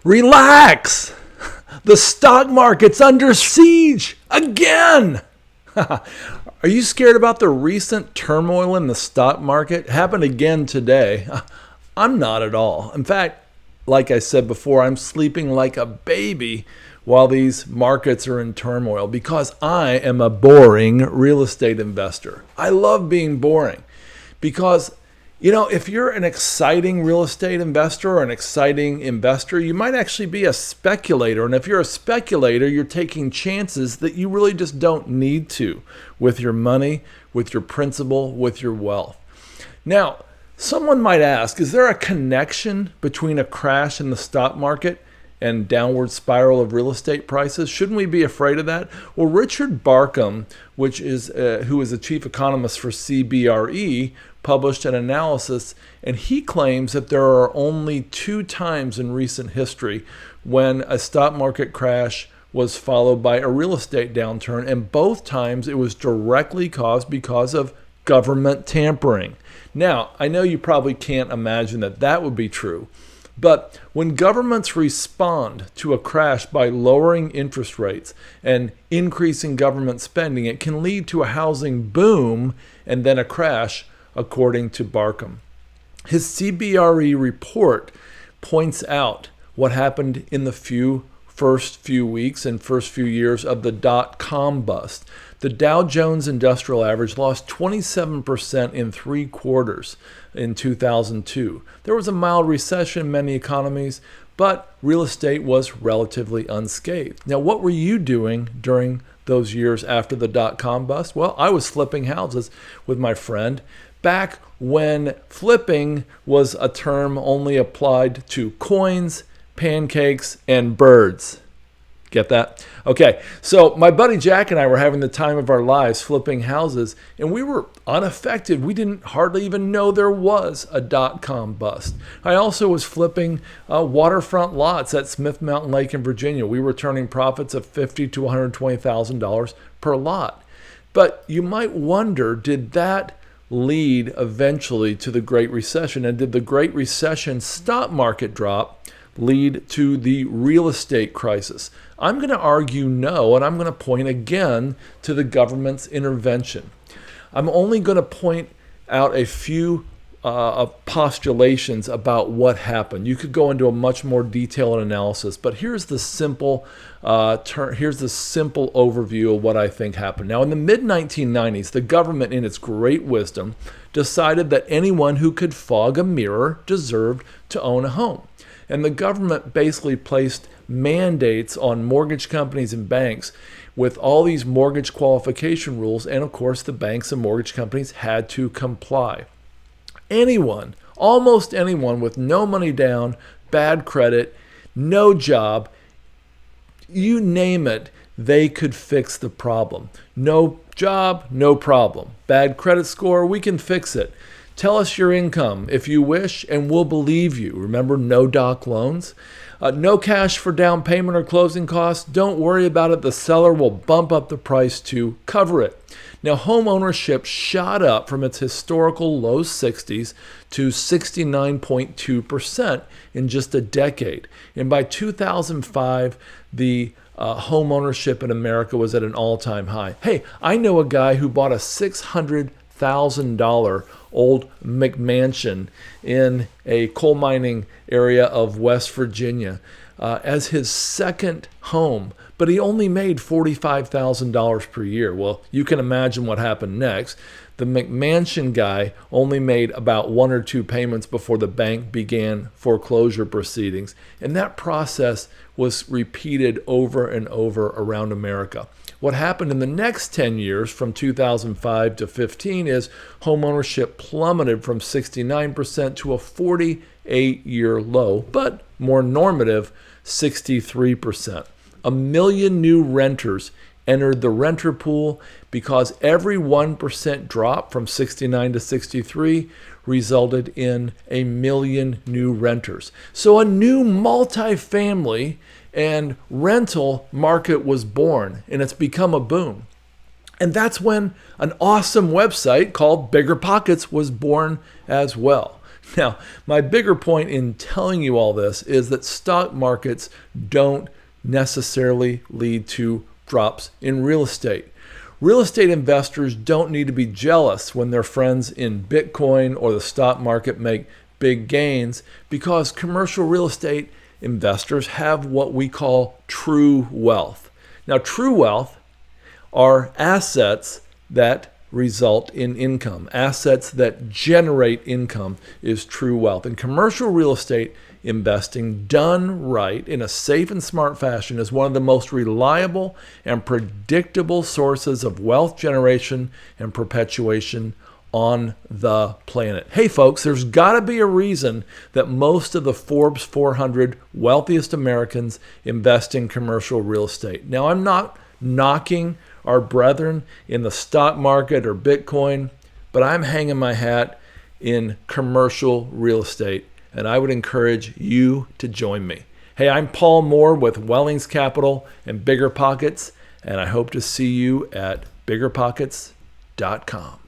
Relax. The stock market's under siege again. Are you scared about the recent turmoil in the stock market? Happened again today. I'm not at all. In fact, like I said before, I'm sleeping like a baby while these markets are in turmoil because I am a boring real estate investor. I love being boring because, if you're an exciting real estate investor or an exciting investor, you might actually be a speculator. And if you're a speculator, you're taking chances that you really just don't need to with your money, with your principal, with your wealth. Now, someone might ask, is there a connection between a crash in the stock market and downward spiral of real estate prices? Shouldn't we be afraid of that? Well, Richard Barkham, who is the chief economist for CBRE, published an analysis, and he claims that there are only 2 times in recent history when a stock market crash was followed by a real estate downturn, and both times it was directly caused because of government tampering. Now, I know you probably can't imagine that would be true, but when governments respond to a crash by lowering interest rates and increasing government spending, it can lead to a housing boom and then a crash, according to Barkham. His CBRE report points out what happened in the first few weeks and first few years of the dot-com bust. The Dow Jones Industrial Average lost 27% in 3 quarters in 2002. There was a mild recession in many economies, but real estate was relatively unscathed. Now, what were you doing during those years after the dot-com bust? Well, I was flipping houses with my friend back when flipping was a term only applied to coins, pancakes, and birds. Get that? Okay, so my buddy Jack and I were having the time of our lives flipping houses, and we were unaffected. We didn't hardly even know there was a dot-com bust. I also was flipping waterfront lots at Smith Mountain Lake in Virginia. We were turning profits of $50,000 to $120,000 per lot. But you might wonder, did that lead eventually to the Great Recession? And did the Great Recession stock market drop lead to the real estate crisis? I'm going to argue no, and I'm going to point again to the government's intervention. I'm only going to point out a few postulations about what happened. You could go into a much more detailed analysis, but here's the simple overview of what I think happened. Now, in the mid-1990s, the government, in its great wisdom, decided that anyone who could fog a mirror deserved to own a home. And the government basically placed mandates on mortgage companies and banks with all these mortgage qualification rules, and of course the banks and mortgage companies had to comply. Anyone, almost anyone with no money down, bad credit, no job, you name it, they could fix the problem. No job, no problem. Bad credit score, we can fix it. Tell us your income if you wish, and we'll believe you. Remember, no doc loans. No cash for down payment or closing costs. Don't worry about it. The seller will bump up the price to cover it. Now, home ownership shot up from its historical low 60s to 69.2% in just a decade. And by 2005, the home ownership in America was at an all-time high. Hey, I know a guy who bought a $600,000 old McMansion in a coal mining area of West Virginia as his second home, but he only made $45,000 per year. Well, you can imagine what happened next. The McMansion guy only made about 1 or 2 payments before the bank began foreclosure proceedings, and that process was repeated over and over around America. What happened in the next 10 years, from 2005 to 15, is homeownership plummeted from 69% to a 48-year low, but more normative, 63%. 1 million new renters entered the renter pool because every 1% drop from 69 to 63 resulted in 1 million new renters. So a new multifamily and rental market was born, and it's become a boom. And that's when an awesome website called BiggerPockets was born as well. Now, my bigger point in telling you all this is that stock markets don't necessarily lead to drops in real estate. Real estate investors don't need to be jealous when their friends in Bitcoin or the stock market make big gains, because commercial real estate investors have what we call true wealth. Now, true wealth are assets that result in income. Assets that generate income is true wealth. And commercial real estate investing done right in a safe and smart fashion is one of the most reliable and predictable sources of wealth generation and perpetuation on the planet. Hey folks, there's got to be a reason that most of the Forbes 400 wealthiest Americans invest in commercial real estate. Now, I'm not knocking our brethren in the stock market or Bitcoin, but I'm hanging my hat in commercial real estate, and I would encourage you to join me. Hey, I'm Paul Moore with Wellings Capital and Bigger Pockets, and I hope to see you at biggerpockets.com.